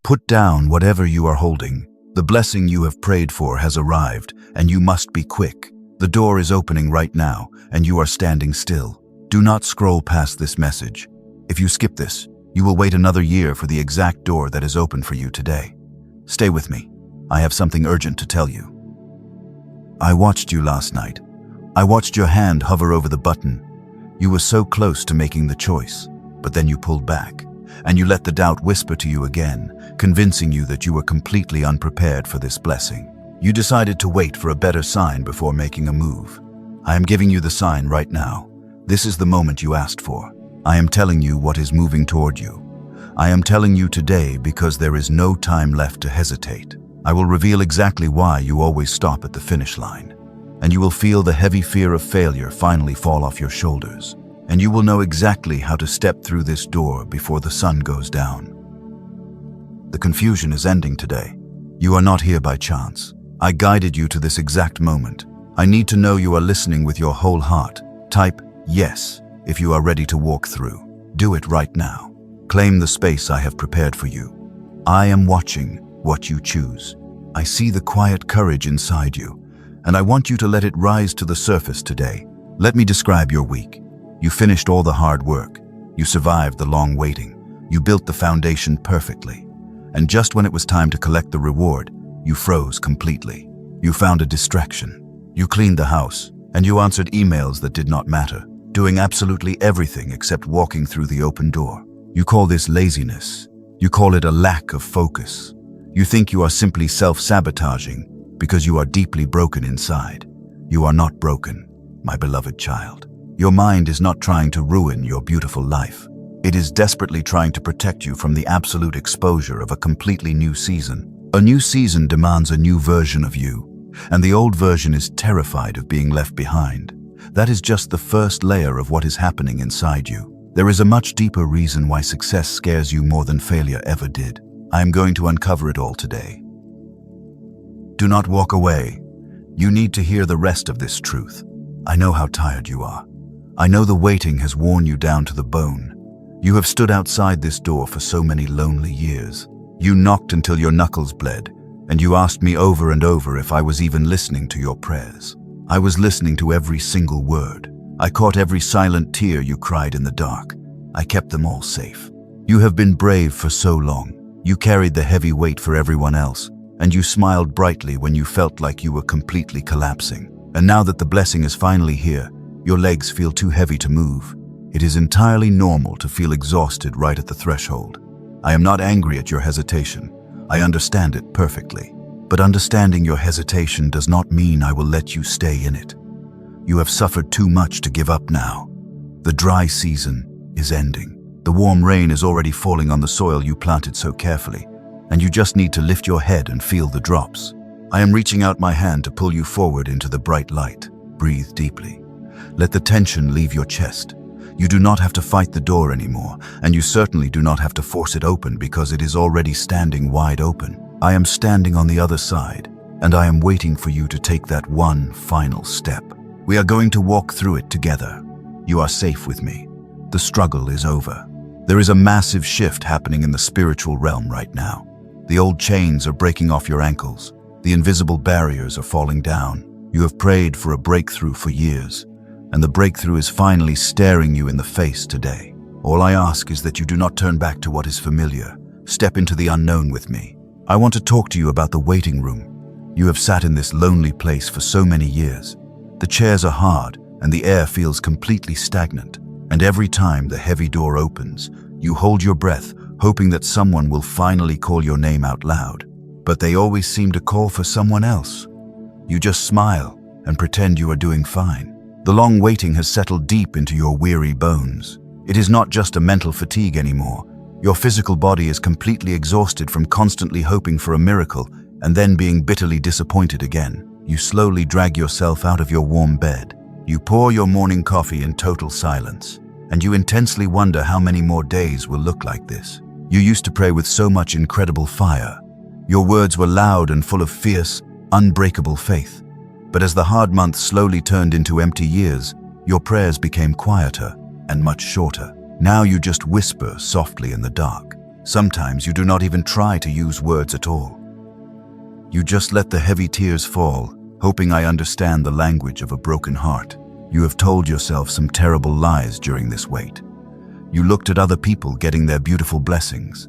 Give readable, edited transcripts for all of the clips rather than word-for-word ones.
Put down whatever you are holding. The blessing you have prayed for has arrived, and you must be quick. The door is opening right now, and you are standing still. Do not scroll past this message. If you skip this, you will wait another year for the exact door that is open for you today. Stay with me. I have something urgent to tell you. I watched you last night. I watched your hand hover over the button. You were so close to making the choice, but then you pulled back, and you let the doubt whisper to you again, convincing you that you were completely unprepared for this blessing. You decided to wait for a better sign before making a move. I am giving you the sign right now. This is the moment you asked for. I am telling you what is moving toward you. I am telling you today because there is no time left to hesitate. I will reveal exactly why you always stop at the finish line, and you will feel the heavy fear of failure finally fall off your shoulders, and you will know exactly how to step through this door before the sun goes down. The confusion is ending today. You are not here by chance. I guided you to this exact moment. I need to know you are listening with your whole heart. Type yes if you are ready to walk through. Do it right now. Claim the space I have prepared for you. I am watching what you choose. I see the quiet courage inside you, and I want you to let it rise to the surface today. Let me describe your week. You finished all the hard work. You survived the long waiting. You built the foundation perfectly. And just when it was time to collect the reward, you froze completely. You found a distraction. You cleaned the house, and you answered emails that did not matter, doing absolutely everything except walking through the open door. You call this laziness. You call it a lack of focus. You think you are simply self-sabotaging because you are deeply broken inside. You are not broken, my beloved child. Your mind is not trying to ruin your beautiful life. It is desperately trying to protect you from the absolute exposure of a completely new season. A new season demands a new version of you, and the old version is terrified of being left behind. That is just the first layer of what is happening inside you. There is a much deeper reason why success scares you more than failure ever did. I am going to uncover it all today. Do not walk away. You need to hear the rest of this truth. I know how tired you are. I know the waiting has worn you down to the bone. You have stood outside this door for so many lonely years. You knocked until your knuckles bled, and you asked me over and over if I was even listening to your prayers. I was listening to every single word. I caught every silent tear you cried in the dark. I kept them all safe. You have been brave for so long. You carried the heavy weight for everyone else, and you smiled brightly when you felt like you were completely collapsing. And now that the blessing is finally here, your legs feel too heavy to move. It is entirely normal to feel exhausted right at the threshold. I am not angry at your hesitation. I understand it perfectly. But understanding your hesitation does not mean I will let you stay in it. You have suffered too much to give up now. The dry season is ending. The warm rain is already falling on the soil you planted so carefully, and you just need to lift your head and feel the drops. I am reaching out my hand to pull you forward into the bright light. Breathe deeply. Let the tension leave your chest. You do not have to fight the door anymore, and you certainly do not have to force it open because it is already standing wide open. I am standing on the other side, and I am waiting for you to take that one final step. We are going to walk through it together. You are safe with me. The struggle is over. There is a massive shift happening in the spiritual realm right now. The old chains are breaking off your ankles. The invisible barriers are falling down. You have prayed for a breakthrough for years, and the breakthrough is finally staring you in the face today. All I ask is that you do not turn back to what is familiar. Step into the unknown with me. I want to talk to you about the waiting room. You have sat in this lonely place for so many years. The chairs are hard, and the air feels completely stagnant. And every time the heavy door opens, you hold your breath, hoping that someone will finally call your name out loud. But they always seem to call for someone else. You just smile and pretend you are doing fine. The long waiting has settled deep into your weary bones. It is not just a mental fatigue anymore. Your physical body is completely exhausted from constantly hoping for a miracle and then being bitterly disappointed again. You slowly drag yourself out of your warm bed. You pour your morning coffee in total silence, and you intensely wonder how many more days will look like this. You used to pray with so much incredible fire. Your words were loud and full of fierce, unbreakable faith. But as the hard months slowly turned into empty years, your prayers became quieter and much shorter. Now you just whisper softly in the dark. Sometimes you do not even try to use words at all. You just let the heavy tears fall, hoping I understand the language of a broken heart. You have told yourself some terrible lies during this wait. You looked at other people getting their beautiful blessings.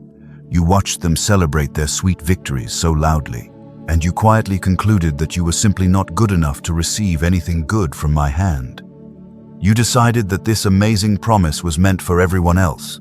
You watched them celebrate their sweet victories so loudly, and you quietly concluded that you were simply not good enough to receive anything good from my hand. You decided that this amazing promise was meant for everyone else,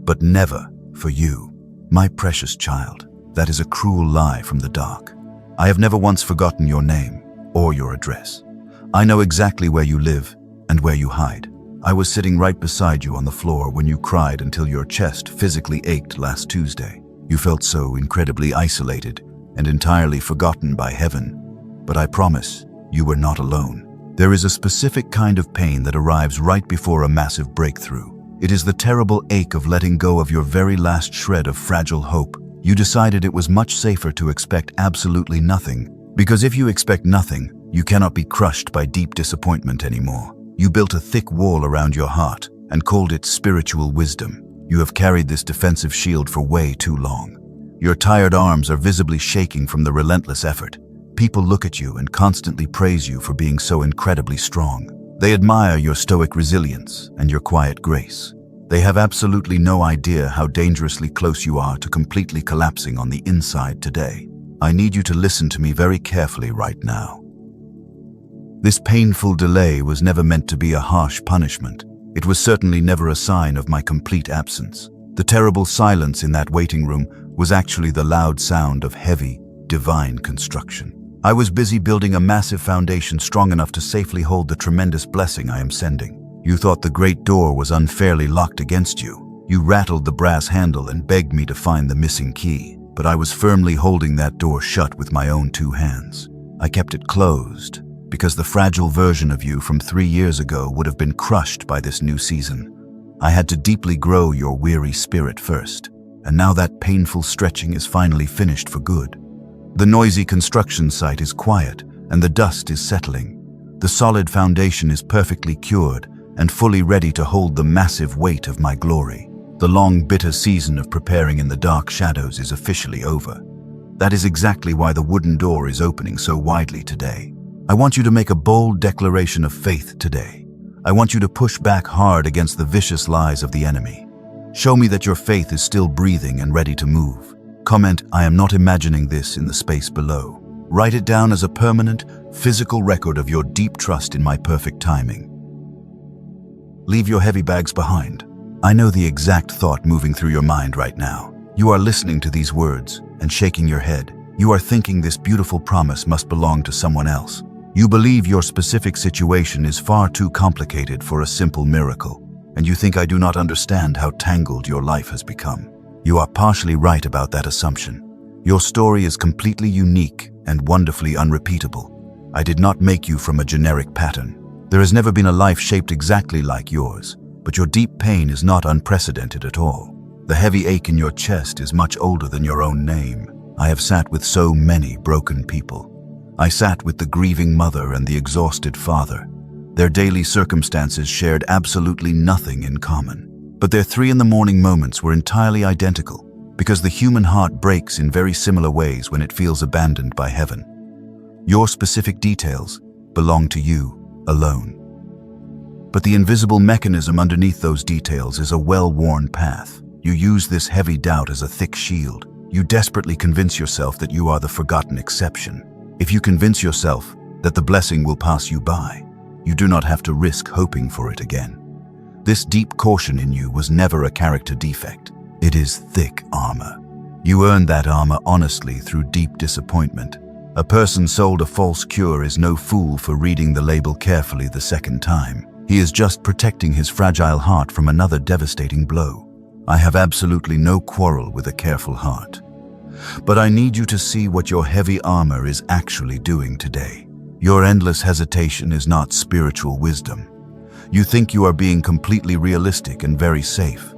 but never for you. My precious child, that is a cruel lie from the dark. I have never once forgotten your name or your address. I know exactly where you live and where you hide. I was sitting right beside you on the floor when you cried until your chest physically ached last Tuesday. You felt so incredibly isolated and entirely forgotten by heaven. But I promise, you were not alone. There is a specific kind of pain that arrives right before a massive breakthrough. It is the terrible ache of letting go of your very last shred of fragile hope. You decided it was much safer to expect absolutely nothing, because if you expect nothing, you cannot be crushed by deep disappointment anymore. You built a thick wall around your heart and called it spiritual wisdom. You have carried this defensive shield for way too long. Your tired arms are visibly shaking from the relentless effort. People look at you and constantly praise you for being so incredibly strong. They admire your stoic resilience and your quiet grace. They have absolutely no idea how dangerously close you are to completely collapsing on the inside today. I need you to listen to me very carefully right now. This painful delay was never meant to be a harsh punishment. It was certainly never a sign of my complete absence. The terrible silence in that waiting room was actually the loud sound of heavy, divine construction. I was busy building a massive foundation strong enough to safely hold the tremendous blessing I am sending. You thought the great door was unfairly locked against you. You rattled the brass handle and begged me to find the missing key, but I was firmly holding that door shut with my own 2 hands. I kept it closed because the fragile version of you from 3 years ago would have been crushed by this new season. I had to deeply grow your weary spirit first, and now that painful stretching is finally finished for good. The noisy construction site is quiet, and the dust is settling. The solid foundation is perfectly cured and fully ready to hold the massive weight of my glory. The long, bitter season of preparing in the dark shadows is officially over. That is exactly why the wooden door is opening so widely today. I want you to make a bold declaration of faith today. I want you to push back hard against the vicious lies of the enemy. Show me that your faith is still breathing and ready to move. Comment, "I am not imagining this," in the space below. Write it down as a permanent, physical record of your deep trust in my perfect timing. Leave your heavy bags behind. I know the exact thought moving through your mind right now. You are listening to these words and shaking your head. You are thinking this beautiful promise must belong to someone else. You believe your specific situation is far too complicated for a simple miracle, and you think I do not understand how tangled your life has become. You are partially right about that assumption. Your story is completely unique and wonderfully unrepeatable. I did not make you from a generic pattern. There has never been a life shaped exactly like yours, but your deep pain is not unprecedented at all. The heavy ache in your chest is much older than your own name. I have sat with so many broken people. I sat with the grieving mother and the exhausted father. Their daily circumstances shared absolutely nothing in common. But their 3 in the morning moments were entirely identical, because the human heart breaks in very similar ways when it feels abandoned by heaven. Your specific details belong to you alone. But the invisible mechanism underneath those details is a well-worn path. You use this heavy doubt as a thick shield. You desperately convince yourself that you are the forgotten exception. If you convince yourself that the blessing will pass you by, you do not have to risk hoping for it again. This deep caution in you was never a character defect. It is thick armor. You earned that armor honestly through deep disappointment. A person sold a false cure is no fool for reading the label carefully the second time. He is just protecting his fragile heart from another devastating blow. I have absolutely no quarrel with a careful heart. But I need you to see what your heavy armor is actually doing today. Your endless hesitation is not spiritual wisdom. You think you are being completely realistic and very safe.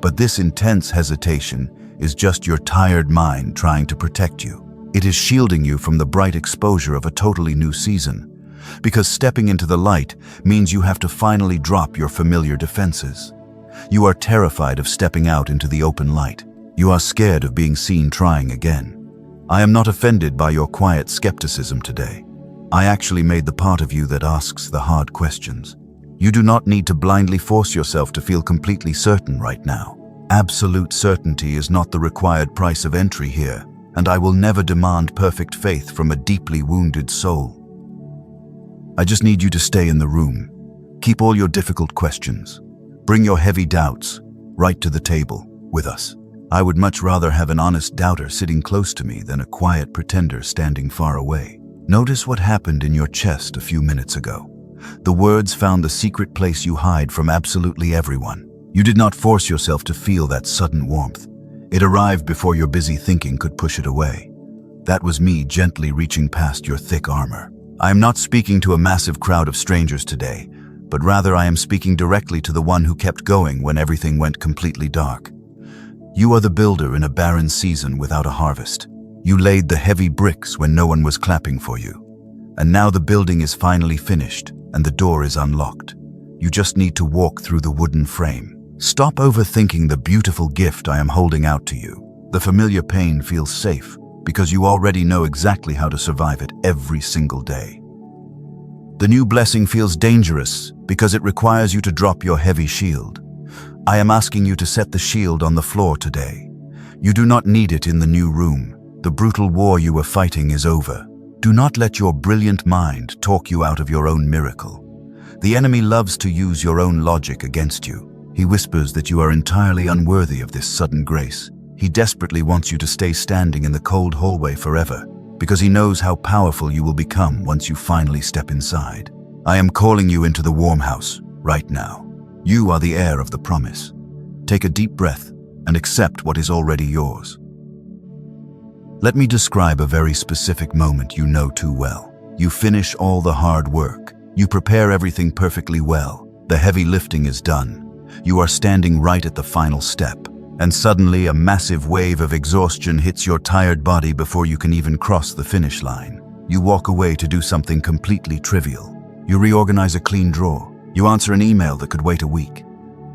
But this intense hesitation is just your tired mind trying to protect you. It is shielding you from the bright exposure of a totally new season. Because stepping into the light means you have to finally drop your familiar defenses. You are terrified of stepping out into the open light. You are scared of being seen trying again. I am not offended by your quiet skepticism today. I actually made the part of you that asks the hard questions. You do not need to blindly force yourself to feel completely certain right now. Absolute certainty is not the required price of entry here, and I will never demand perfect faith from a deeply wounded soul. I just need you to stay in the room. Keep all your difficult questions. Bring your heavy doubts right to the table with us. I would much rather have an honest doubter sitting close to me than a quiet pretender standing far away. Notice what happened in your chest a few minutes ago. The words found the secret place you hide from absolutely everyone. You did not force yourself to feel that sudden warmth. It arrived before your busy thinking could push it away. That was me gently reaching past your thick armor. I am not speaking to a massive crowd of strangers today, but rather I am speaking directly to the one who kept going when everything went completely dark. You are the builder in a barren season without a harvest. You laid the heavy bricks when no one was clapping for you. And now the building is finally finished and the door is unlocked. You just need to walk through the wooden frame. Stop overthinking the beautiful gift I am holding out to you. The familiar pain feels safe because you already know exactly how to survive it every single day. The new blessing feels dangerous because it requires you to drop your heavy shield. I am asking you to set the shield on the floor today. You do not need it in the new room. The brutal war you were fighting is over. Do not let your brilliant mind talk you out of your own miracle. The enemy loves to use your own logic against you. He whispers that you are entirely unworthy of this sudden grace. He desperately wants you to stay standing in the cold hallway forever, because he knows how powerful you will become once you finally step inside. I am calling you into the warm house right now. You are the heir of the promise. Take a deep breath and accept what is already yours. Let me describe a very specific moment you know too well. You finish all the hard work. You prepare everything perfectly well. The heavy lifting is done. You are standing right at the final step, and suddenly a massive wave of exhaustion hits your tired body before you can even cross the finish line. You walk away to do something completely trivial. You reorganize a clean drawer. You answer an email that could wait a week.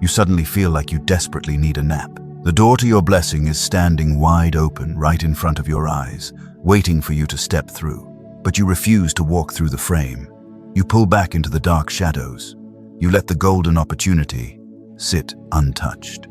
You suddenly feel like you desperately need a nap. The door to your blessing is standing wide open right in front of your eyes, waiting for you to step through. But you refuse to walk through the frame. You pull back into the dark shadows. You let the golden opportunity sit untouched.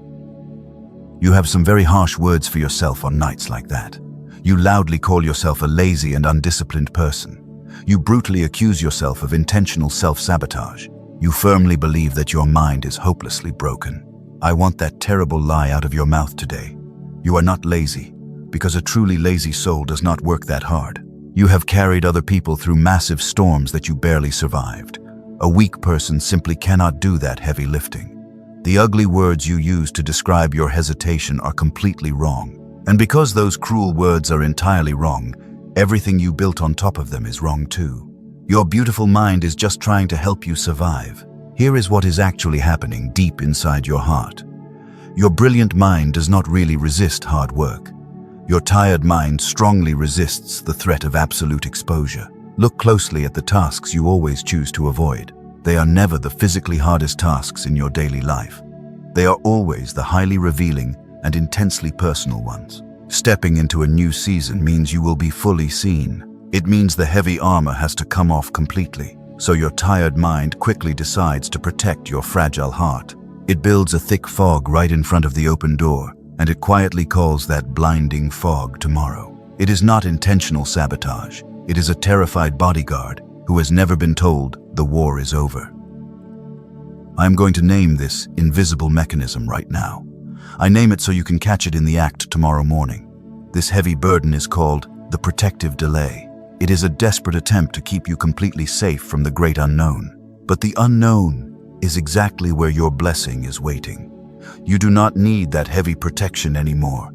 You have some very harsh words for yourself on nights like that. You loudly call yourself a lazy and undisciplined person. You brutally accuse yourself of intentional self-sabotage. You firmly believe that your mind is hopelessly broken. I want that terrible lie out of your mouth today. You are not lazy, because a truly lazy soul does not work that hard. You have carried other people through massive storms that you barely survived. A weak person simply cannot do that heavy lifting. The ugly words you use to describe your hesitation are completely wrong. And because those cruel words are entirely wrong, everything you built on top of them is wrong too. Your beautiful mind is just trying to help you survive. Here is what is actually happening deep inside your heart. Your brilliant mind does not really resist hard work. Your tired mind strongly resists the threat of absolute exposure. Look closely at the tasks you always choose to avoid. They are never the physically hardest tasks in your daily life. They are always the highly revealing and intensely personal ones. Stepping into a new season means you will be fully seen. It means the heavy armor has to come off completely. So your tired mind quickly decides to protect your fragile heart. It builds a thick fog right in front of the open door, and it quietly calls that blinding fog tomorrow. It is not intentional sabotage. It is a terrified bodyguard who has never been told the war is over. I am going to name this invisible mechanism right now. I name it so you can catch it in the act tomorrow morning. This heavy burden is called the protective delay. It is a desperate attempt to keep you completely safe from the great unknown. But the unknown is exactly where your blessing is waiting. You do not need that heavy protection anymore,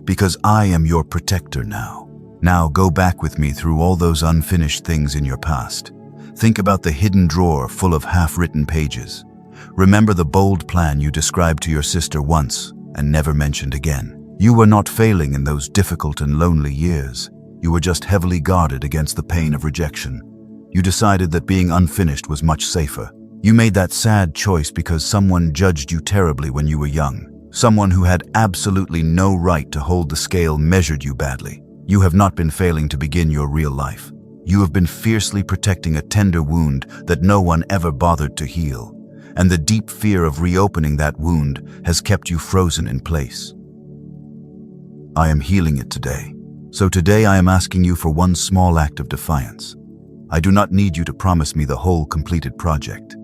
because I am your protector now. Now go back with me through all those unfinished things in your past. Think about the hidden drawer full of half-written pages. Remember the bold plan you described to your sister once and never mentioned again. You were not failing in those difficult and lonely years. You were just heavily guarded against the pain of rejection. You decided that being unfinished was much safer. You made that sad choice because someone judged you terribly when you were young. Someone who had absolutely no right to hold the scale measured you badly. You have not been failing to begin your real life. You have been fiercely protecting a tender wound that no one ever bothered to heal. And the deep fear of reopening that wound has kept you frozen in place. I am healing it today. So today I am asking you for one small act of defiance. I do not need you to promise me the whole completed project.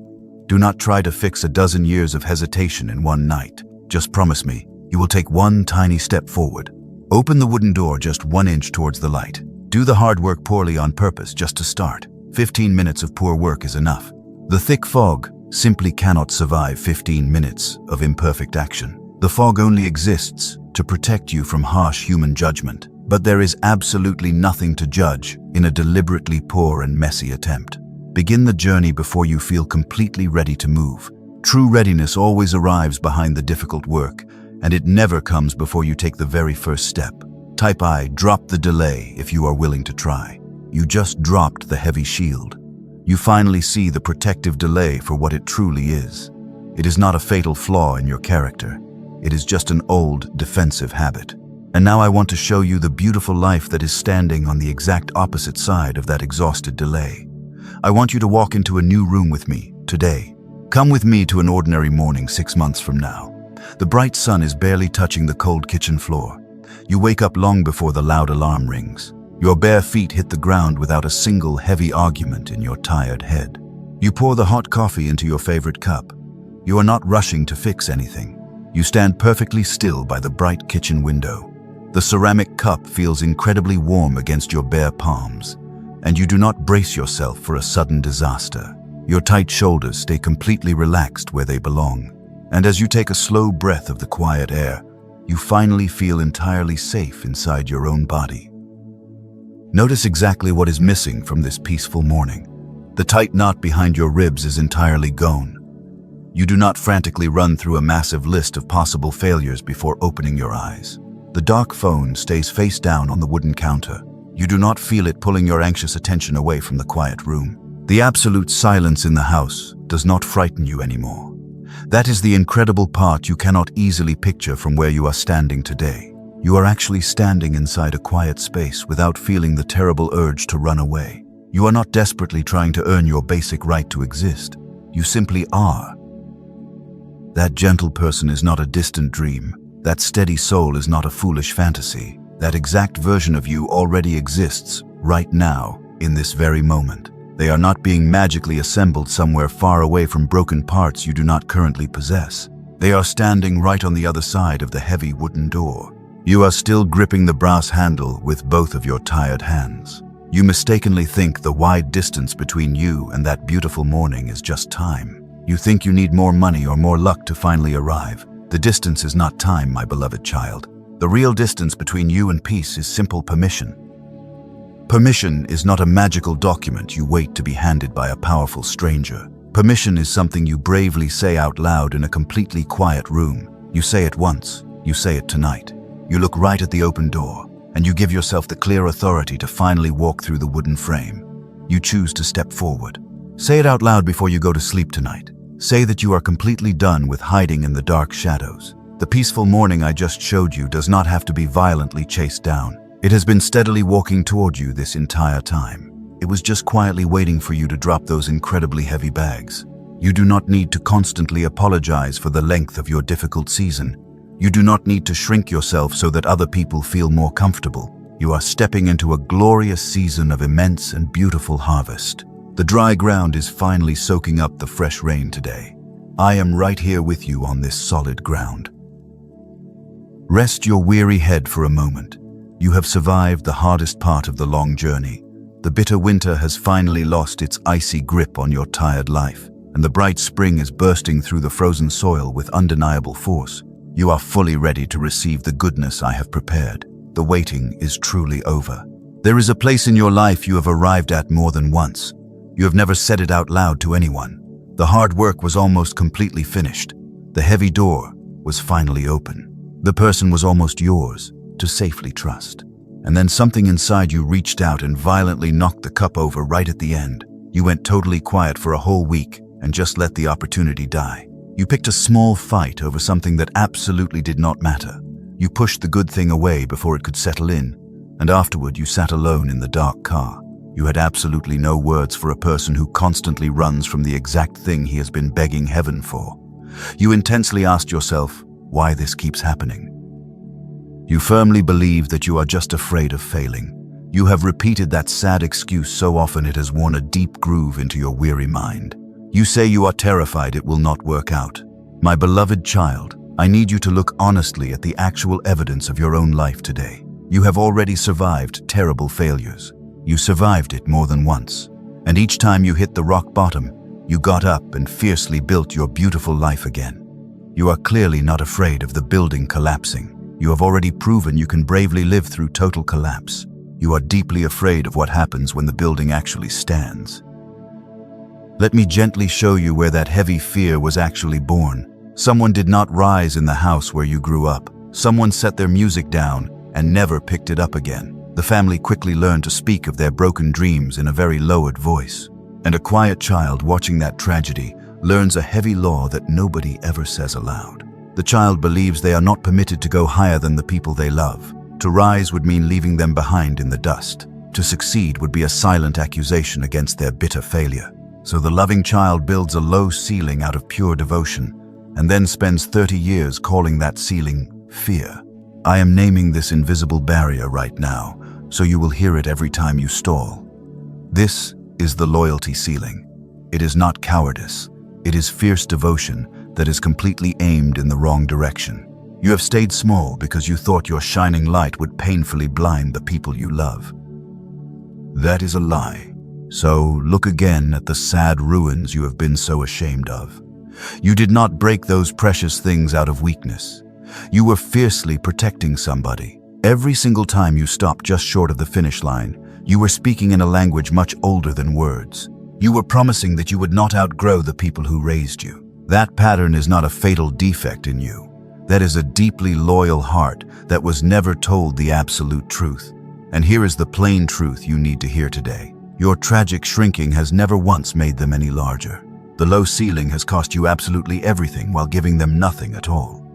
Do not try to fix a dozen years of hesitation in one night. Just promise me you will take one tiny step forward. Open the wooden door just 1 inch towards the light. Do the hard work poorly on purpose just to start. 15 minutes of poor work is enough. The thick fog simply cannot survive 15 minutes of imperfect action. The fog only exists to protect you from harsh human judgment. But there is absolutely nothing to judge in a deliberately poor and messy attempt. Begin the journey before you feel completely ready to move. True readiness always arrives behind the difficult work, and it never comes before you take the very first step. Type I, drop the delay if you are willing to try. You just dropped the heavy shield. You finally see the protective delay for what it truly is. It is not a fatal flaw in your character. It is just an old, defensive habit. And now I want to show you the beautiful life that is standing on the exact opposite side of that exhausted delay. I want you to walk into a new room with me today. Come with me to an ordinary morning 6 months from now. The bright sun is barely touching the cold kitchen floor. You wake up long before the loud alarm rings. Your bare feet hit the ground without a single heavy argument in your tired head. You pour the hot coffee into your favorite cup. You are not rushing to fix anything. You stand perfectly still by the bright kitchen window. The ceramic cup feels incredibly warm against your bare palms, and you do not brace yourself for a sudden disaster. Your tight shoulders stay completely relaxed where they belong, and as you take a slow breath of the quiet air, you finally feel entirely safe inside your own body. Notice exactly what is missing from this peaceful morning. The tight knot behind your ribs is entirely gone. You do not frantically run through a massive list of possible failures before opening your eyes. The dark phone stays face down on the wooden counter. You do not feel it pulling your anxious attention away from the quiet room. The absolute silence in the house does not frighten you anymore. That is the incredible part you cannot easily picture from where you are standing today. You are actually standing inside a quiet space without feeling the terrible urge to run away. You are not desperately trying to earn your basic right to exist. You simply are. That gentle person is not a distant dream. That steady soul is not a foolish fantasy. That exact version of you already exists, right now, in this very moment. They are not being magically assembled somewhere far away from broken parts you do not currently possess. They are standing right on the other side of the heavy wooden door. You are still gripping the brass handle with both of your tired hands. You mistakenly think the wide distance between you and that beautiful morning is just time. You think you need more money or more luck to finally arrive. The distance is not time, my beloved child. The real distance between you and peace is simple permission. Permission is not a magical document you wait to be handed by a powerful stranger. Permission is something you bravely say out loud in a completely quiet room. You say it once, you say it tonight. You look right at the open door, and you give yourself the clear authority to finally walk through the wooden frame. You choose to step forward. Say it out loud before you go to sleep tonight. Say that you are completely done with hiding in the dark shadows. The peaceful morning I just showed you does not have to be violently chased down. It has been steadily walking toward you this entire time. It was just quietly waiting for you to drop those incredibly heavy bags. You do not need to constantly apologize for the length of your difficult season. You do not need to shrink yourself so that other people feel more comfortable. You are stepping into a glorious season of immense and beautiful harvest. The dry ground is finally soaking up the fresh rain today. I am right here with you on this solid ground. Rest your weary head for a moment. You have survived the hardest part of the long journey. The bitter winter has finally lost its icy grip on your tired life, and the bright spring is bursting through the frozen soil with undeniable force. You are fully ready to receive the goodness I have prepared. The waiting is truly over. There is a place in your life you have arrived at more than once. You have never said it out loud to anyone. The hard work was almost completely finished. The heavy door was finally open. The person was almost yours to safely trust. And then something inside you reached out and violently knocked the cup over right at the end. You went totally quiet for a whole week and just let the opportunity die. You picked a small fight over something that absolutely did not matter. You pushed the good thing away before it could settle in, and afterward you sat alone in the dark car. You had absolutely no words for a person who constantly runs from the exact thing he has been begging heaven for. You intensely asked yourself why this keeps happening. You firmly believe that you are just afraid of failing. You have repeated that sad excuse so often it has worn a deep groove into your weary mind. You say you are terrified it will not work out. My beloved child, I need you to look honestly at the actual evidence of your own life today. You have already survived terrible failures. You survived it more than once. And each time you hit the rock bottom, you got up and fiercely built your beautiful life again. You are clearly not afraid of the building collapsing. You have already proven you can bravely live through total collapse. You are deeply afraid of what happens when the building actually stands. Let me gently show you where that heavy fear was actually born. Someone did not rise in the house where you grew up. Someone set their music down and never picked it up again. The family quickly learned to speak of their broken dreams in a very lowered voice. And a quiet child watching that tragedy learns a heavy law that nobody ever says aloud. The child believes they are not permitted to go higher than the people they love. To rise would mean leaving them behind in the dust. To succeed would be a silent accusation against their bitter failure. So the loving child builds a low ceiling out of pure devotion, and then spends 30 years calling that ceiling fear. I am naming this invisible barrier right now, so you will hear it every time you stall. This is the loyalty ceiling. It is not cowardice. It is fierce devotion that is completely aimed in the wrong direction. You have stayed small because you thought your shining light would painfully blind the people you love. That is a lie. So look again at the sad ruins you have been so ashamed of. You did not break those precious things out of weakness. You were fiercely protecting somebody. Every single time you stopped just short of the finish line, you were speaking in a language much older than words. You were promising that you would not outgrow the people who raised you. That pattern is not a fatal defect in you. That is a deeply loyal heart that was never told the absolute truth. And here is the plain truth you need to hear today. Your tragic shrinking has never once made them any larger. The low ceiling has cost you absolutely everything while giving them nothing at all.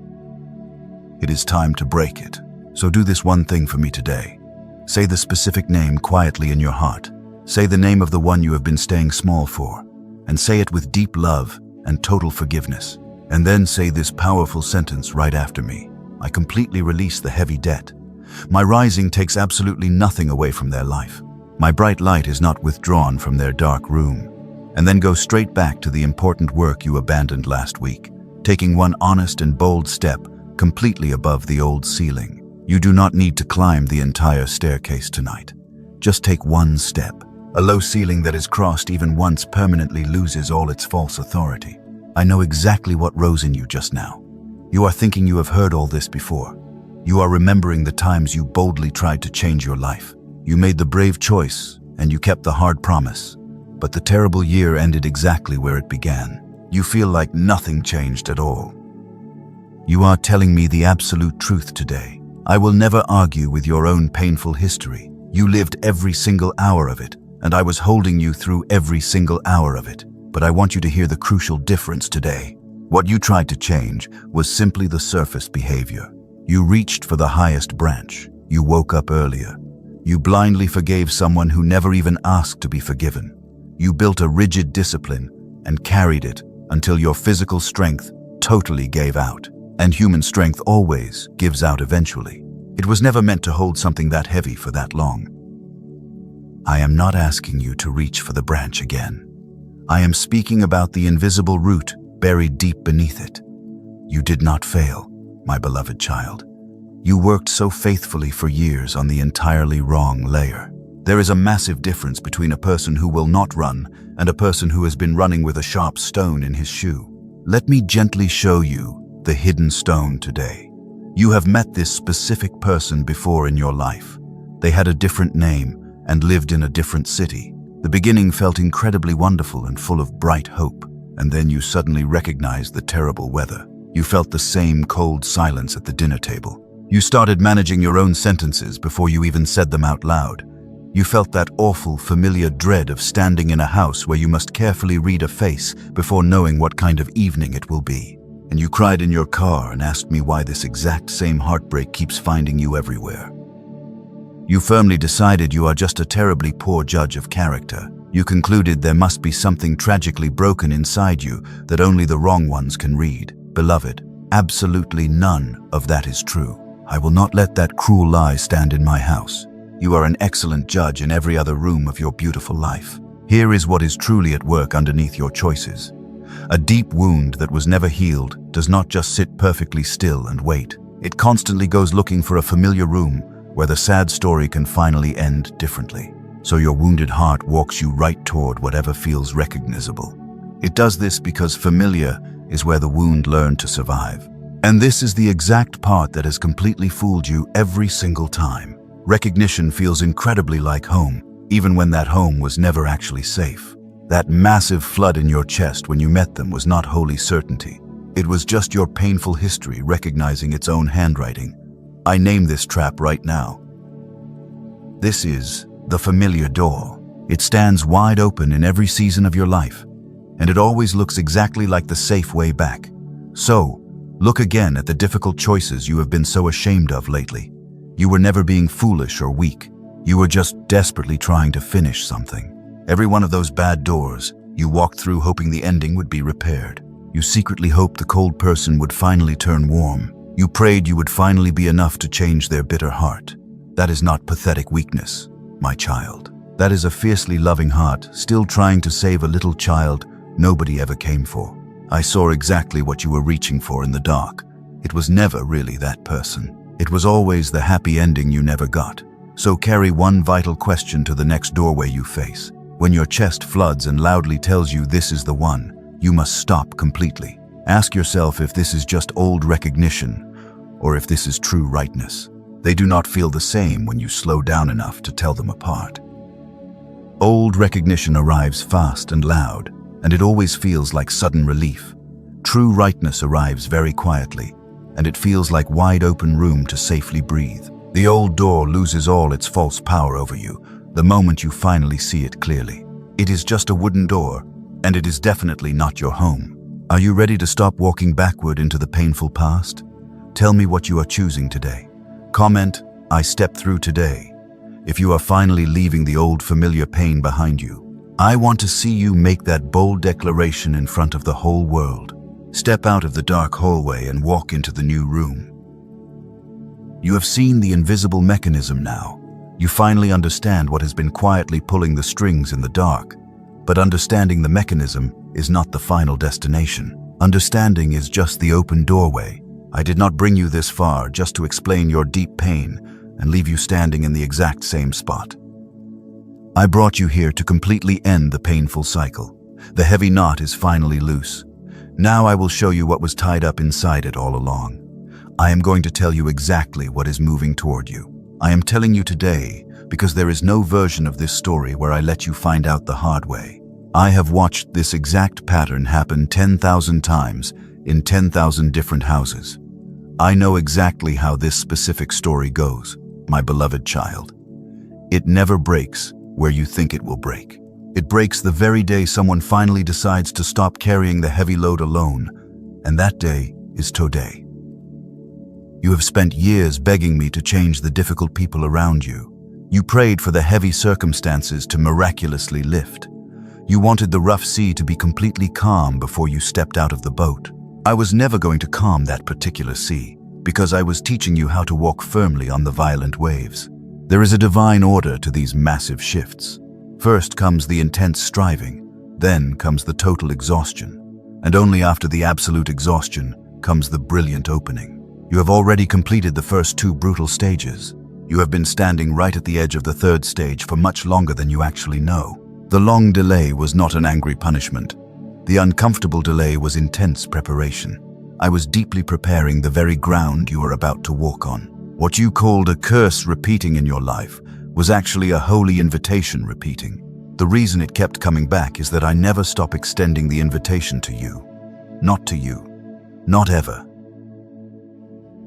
It is time to break it. So do this one thing for me today. Say the specific name quietly in your heart. Say the name of the one you have been staying small for, and say it with deep love and total forgiveness. And then say this powerful sentence right after me. I completely release the heavy debt. My rising takes absolutely nothing away from their life. My bright light is not withdrawn from their dark room. And then go straight back to the important work you abandoned last week, taking one honest and bold step completely above the old ceiling. You do not need to climb the entire staircase tonight. Just take one step. A low ceiling that is crossed even once permanently loses all its false authority. I know exactly what rose in you just now. You are thinking you have heard all this before. You are remembering the times you boldly tried to change your life. You made the brave choice, and you kept the hard promise. But the terrible year ended exactly where it began. You feel like nothing changed at all. You are telling me the absolute truth today. I will never argue with your own painful history. You lived every single hour of it, and I was holding you through every single hour of it. But I want you to hear the crucial difference today. What you tried to change was simply the surface behavior. You reached for the highest branch. You woke up earlier. You blindly forgave someone who never even asked to be forgiven. You built a rigid discipline and carried it until your physical strength totally gave out. And human strength always gives out eventually. It was never meant to hold something that heavy for that long. I am not asking you to reach for the branch again. I am speaking about the invisible root buried deep beneath it. You did not fail, my beloved child. You worked so faithfully for years on the entirely wrong layer. There is a massive difference between a person who will not run and a person who has been running with a sharp stone in his shoe. Let me gently show you the hidden stone today. You have met this specific person before in your life. They had a different name and lived in a different city. The beginning felt incredibly wonderful and full of bright hope, and then you suddenly recognized the terrible weather. You felt the same cold silence at the dinner table. You started managing your own sentences before you even said them out loud. You felt that awful, familiar dread of standing in a house where you must carefully read a face before knowing what kind of evening it will be. And you cried in your car and asked me why this exact same heartbreak keeps finding you everywhere. You firmly decided you are just a terribly poor judge of character. You concluded there must be something tragically broken inside you that only the wrong ones can read. Beloved, absolutely none of that is true. I will not let that cruel lie stand in my house. You are an excellent judge in every other room of your beautiful life. Here is what is truly at work underneath your choices. A deep wound that was never healed does not just sit perfectly still and wait. It constantly goes looking for a familiar room where the sad story can finally end differently. So your wounded heart walks you right toward whatever feels recognizable. It does this because familiar is where the wound learned to survive. And this is the exact part that has completely fooled you every single time. Recognition feels incredibly like home, even when that home was never actually safe. That massive flood in your chest when you met them was not holy certainty. It was just your painful history recognizing its own handwriting. I name this trap right now. This is the familiar door. It stands wide open in every season of your life, and it always looks exactly like the safe way back. So, look again at the difficult choices you have been so ashamed of lately. You were never being foolish or weak. You were just desperately trying to finish something. Every one of those bad doors you walked through hoping the ending would be repaired. You secretly hoped the cold person would finally turn warm. You prayed you would finally be enough to change their bitter heart. That is not pathetic weakness, my child. That is a fiercely loving heart still trying to save a little child nobody ever came for. I saw exactly what you were reaching for in the dark. It was never really that person. It was always the happy ending you never got. So carry one vital question to the next doorway you face. When your chest floods and loudly tells you this is the one, you must stop completely. Ask yourself if this is just old recognition or if this is true rightness. They do not feel the same when you slow down enough to tell them apart. Old recognition arrives fast and loud, and it always feels like sudden relief. True rightness arrives very quietly, and it feels like wide open room to safely breathe. The old door loses all its false power over you the moment you finally see it clearly. It is just a wooden door, and it is definitely not your home. Are you ready to stop walking backward into the painful past? Tell me what you are choosing today. Comment, I step through today, if you are finally leaving the old familiar pain behind you. I want to see you make that bold declaration in front of the whole world. Step out of the dark hallway and walk into the new room. You have seen the invisible mechanism now. You finally understand what has been quietly pulling the strings in the dark. But understanding the mechanism is not the final destination. Understanding is just the open doorway. I did not bring you this far just to explain your deep pain and leave you standing in the exact same spot. I brought you here to completely end the painful cycle. The heavy knot is finally loose. Now I will show you what was tied up inside it all along. I am going to tell you exactly what is moving toward you. I am telling you today because there is no version of this story where I let you find out the hard way. I have watched this exact pattern happen 10,000 times in 10,000 different houses. I know exactly how this specific story goes, my beloved child. It never breaks where you think it will break. It breaks the very day someone finally decides to stop carrying the heavy load alone, and that day is today. You have spent years begging me to change the difficult people around you. You prayed for the heavy circumstances to miraculously lift. You wanted the rough sea to be completely calm before you stepped out of the boat. I was never going to calm that particular sea, because I was teaching you how to walk firmly on the violent waves. There is a divine order to these massive shifts. First comes the intense striving, then comes the total exhaustion, and only after the absolute exhaustion comes the brilliant opening. You have already completed the first two brutal stages. You have been standing right at the edge of the third stage for much longer than you actually know. The long delay was not an angry punishment. The uncomfortable delay was intense preparation. I was deeply preparing the very ground you are about to walk on. What you called a curse repeating in your life was actually a holy invitation repeating. The reason it kept coming back is that I never stop extending the invitation to you. Not to you. Not ever.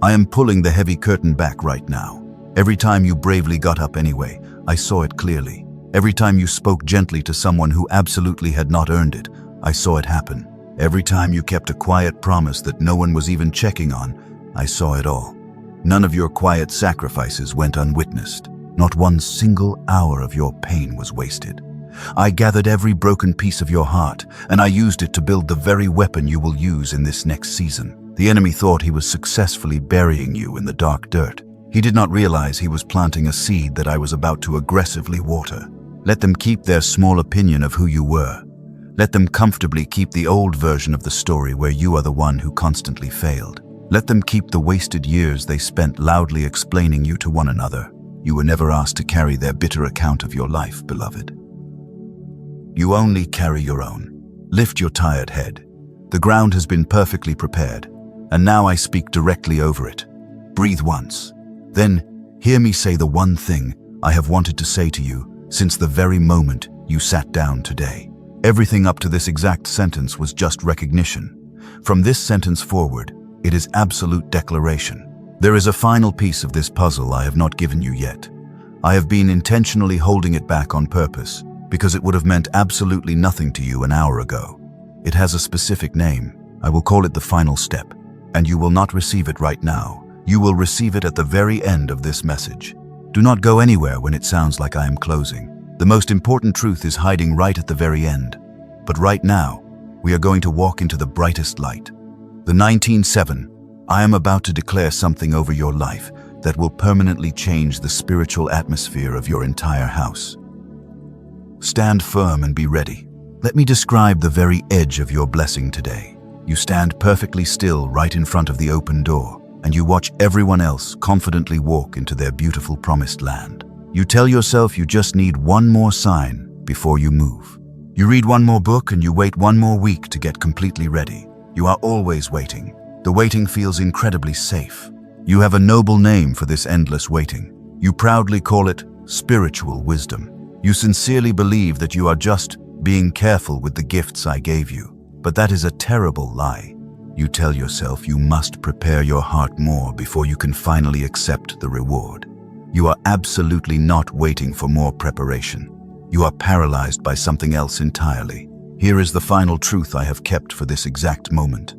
I am pulling the heavy curtain back right now. Every time you bravely got up anyway, I saw it clearly. Every time you spoke gently to someone who absolutely had not earned it, I saw it happen. Every time you kept a quiet promise that no one was even checking on, I saw it all. None of your quiet sacrifices went unwitnessed. Not one single hour of your pain was wasted. I gathered every broken piece of your heart, and I used it to build the very weapon you will use in this next season. The enemy thought he was successfully burying you in the dark dirt. He did not realize he was planting a seed that I was about to aggressively water. Let them keep their small opinion of who you were. Let them comfortably keep the old version of the story where you are the one who constantly failed. Let them keep the wasted years they spent loudly explaining you to one another. You were never asked to carry their bitter account of your life, beloved. You only carry your own. Lift your tired head. The ground has been perfectly prepared, and now I speak directly over it. Breathe once. Then hear me say the one thing I have wanted to say to you since the very moment you sat down today. Everything up to this exact sentence was just recognition. From this sentence forward, it is absolute declaration. There is a final piece of this puzzle I have not given you yet. I have been intentionally holding it back on purpose because it would have meant absolutely nothing to you an hour ago. It has a specific name. I will call it the final step, and you will not receive it right now. You will receive it at the very end of this message. Do not go anywhere when it sounds like I am closing. The most important truth is hiding right at the very end. But right now, we are going to walk into the brightest light. The 19:7, I am about to declare something over your life that will permanently change the spiritual atmosphere of your entire house. Stand firm and be ready. Let me describe the very edge of your blessing today. You stand perfectly still right in front of the open door, and you watch everyone else confidently walk into their beautiful promised land. You tell yourself you just need one more sign before you move. You read one more book and you wait one more week to get completely ready. You are always waiting. The waiting feels incredibly safe. You have a noble name for this endless waiting. You proudly call it spiritual wisdom. You sincerely believe that you are just being careful with the gifts I gave you. But that is a terrible lie. You tell yourself you must prepare your heart more before you can finally accept the reward. You are absolutely not waiting for more preparation. You are paralyzed by something else entirely. Here is the final truth I have kept for this exact moment.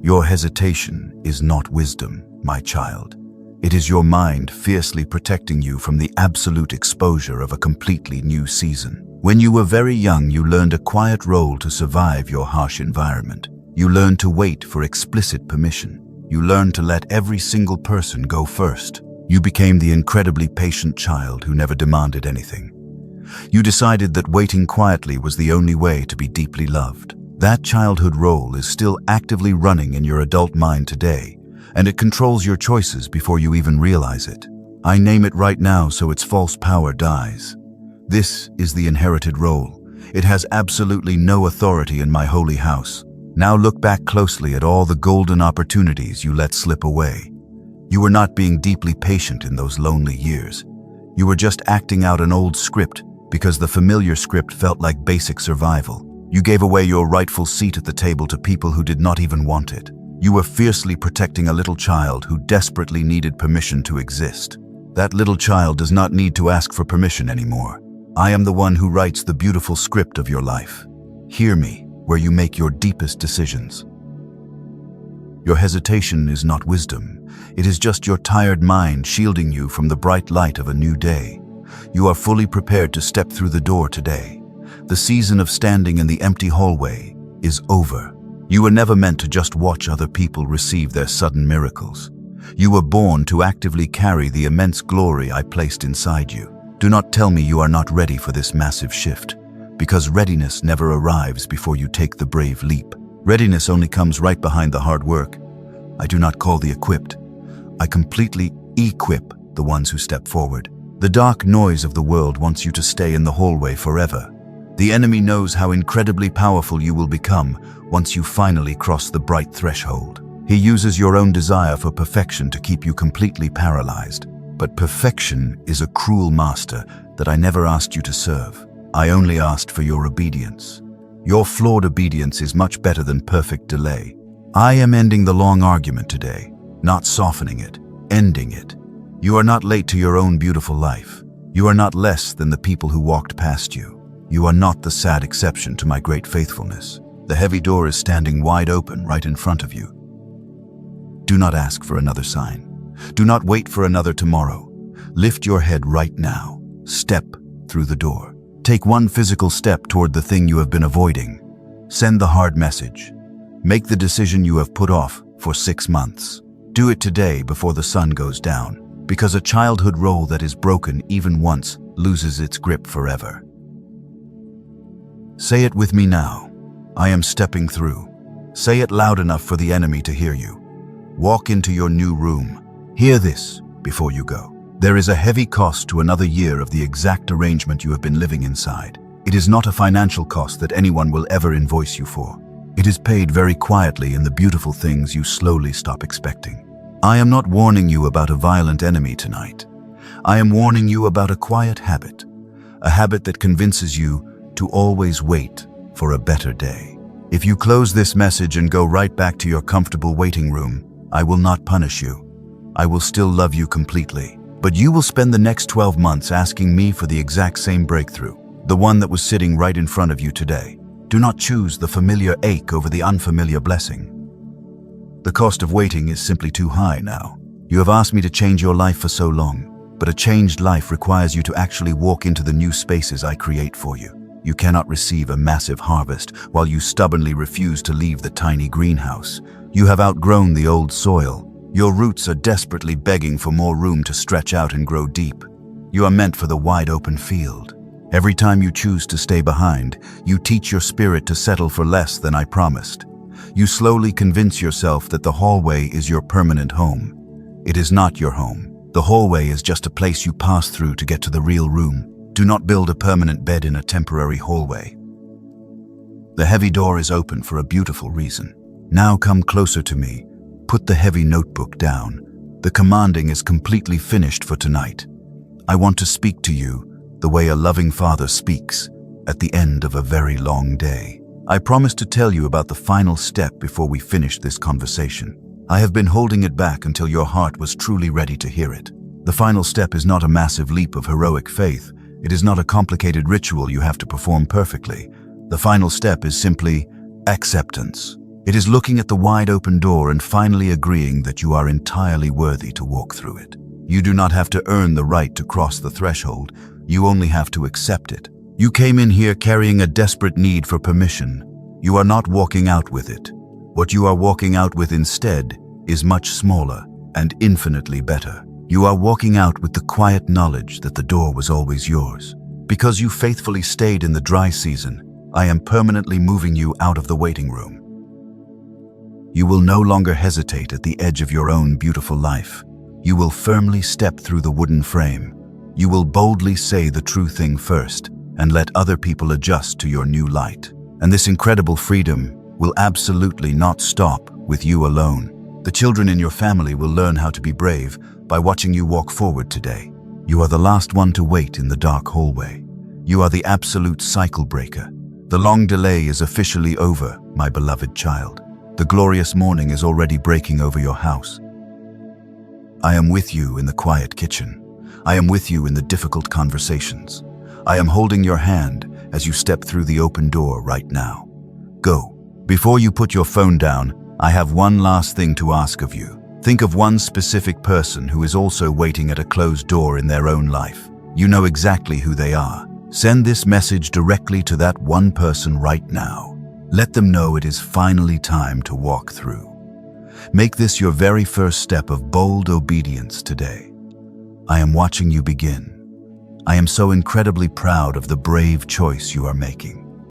Your hesitation is not wisdom, my child. It is your mind fiercely protecting you from the absolute exposure of a completely new season. When you were very young, you learned a quiet role to survive your harsh environment. You learned to wait for explicit permission. You learned to let every single person go first. You became the incredibly patient child who never demanded anything. You decided that waiting quietly was the only way to be deeply loved. That childhood role is still actively running in your adult mind today, and it controls your choices before you even realize it. I name it right now so its false power dies. This is the inherited role. It has absolutely no authority in my holy house. Now look back closely at all the golden opportunities you let slip away. You were not being deeply patient in those lonely years. You were just acting out an old script because the familiar script felt like basic survival. You gave away your rightful seat at the table to people who did not even want it. You were fiercely protecting a little child who desperately needed permission to exist. That little child does not need to ask for permission anymore. I am the one who writes the beautiful script of your life. Hear me where you make your deepest decisions. Your hesitation is not wisdom. It is just your tired mind shielding you from the bright light of a new day. You are fully prepared to step through the door today. The season of standing in the empty hallway is over. You were never meant to just watch other people receive their sudden miracles. You were born to actively carry the immense glory I placed inside you. Do not tell me you are not ready for this massive shift, because readiness never arrives before you take the brave leap. Readiness only comes right behind the hard work. I do not call the equipped. I completely equip the ones who step forward. The dark noise of the world wants you to stay in the hallway forever. The enemy knows how incredibly powerful you will become once you finally cross the bright threshold. He uses your own desire for perfection to keep you completely paralyzed. But perfection is a cruel master that I never asked you to serve. I only asked for your obedience. Your flawed obedience is much better than perfect delay. I am ending the long argument today, not softening it, ending it. You are not late to your own beautiful life. You are not less than the people who walked past you. You are not the sad exception to my great faithfulness. The heavy door is standing wide open right in front of you. Do not ask for another sign. Do not wait for another tomorrow. Lift your head right now. Step through the door. Take one physical step toward the thing you have been avoiding. Send the hard message. Make the decision you have put off for 6 months. Do it today before the sun goes down, because a childhood role that is broken even once loses its grip forever. Say it with me now. I am stepping through. Say it loud enough for the enemy to hear you. Walk into your new room. Hear this before you go. There is a heavy cost to another year of the exact arrangement you have been living inside. It is not a financial cost that anyone will ever invoice you for. It is paid very quietly in the beautiful things you slowly stop expecting. I am not warning you about a violent enemy tonight. I am warning you about a quiet habit. A habit that convinces you to always wait for a better day. If you close this message and go right back to your comfortable waiting room, I will not punish you. I will still love you completely. But you will spend the next 12 months asking me for the exact same breakthrough, the one that was sitting right in front of you today. Do not choose the familiar ache over the unfamiliar blessing. The cost of waiting is simply too high now. You have asked me to change your life for so long, but a changed life requires you to actually walk into the new spaces I create for you. You cannot receive a massive harvest while you stubbornly refuse to leave the tiny greenhouse. You have outgrown the old soil. Your roots are desperately begging for more room to stretch out and grow deep. You are meant for the wide open field. Every time you choose to stay behind, you teach your spirit to settle for less than I promised. You slowly convince yourself that the hallway is your permanent home. It is not your home. The hallway is just a place you pass through to get to the real room. Do not build a permanent bed in a temporary hallway. The heavy door is open for a beautiful reason. Now come closer to me. Put the heavy notebook down. The commanding is completely finished for tonight. I want to speak to you the way a loving father speaks at the end of a very long day. I promised to tell you about the final step before we finished this conversation. I have been holding it back until your heart was truly ready to hear it. The final step is not a massive leap of heroic faith. It is not a complicated ritual you have to perform perfectly. The final step is simply acceptance. It is looking at the wide open door and finally agreeing that you are entirely worthy to walk through it. You do not have to earn the right to cross the threshold. You only have to accept it. You came in here carrying a desperate need for permission. You are not walking out with it. What you are walking out with instead is much smaller and infinitely better. You are walking out with the quiet knowledge that the door was always yours. Because you faithfully stayed in the dry season, I am permanently moving you out of the waiting room. You will no longer hesitate at the edge of your own beautiful life. You will firmly step through the wooden frame. You will boldly say the true thing first and let other people adjust to your new light. And this incredible freedom will absolutely not stop with you alone. The children in your family will learn how to be brave by watching you walk forward today. You are the last one to wait in the dark hallway. You are the absolute cycle breaker. The long delay is officially over, my beloved child. The glorious morning is already breaking over your house. I am with you in the quiet kitchen. I am with you in the difficult conversations. I am holding your hand as you step through the open door right now. Go. Before you put your phone down, I have one last thing to ask of you. Think of one specific person who is also waiting at a closed door in their own life. You know exactly who they are. Send this message directly to that one person right now. Let them know it is finally time to walk through. Make this your very first step of bold obedience today. I am watching you begin. I am so incredibly proud of the brave choice you are making.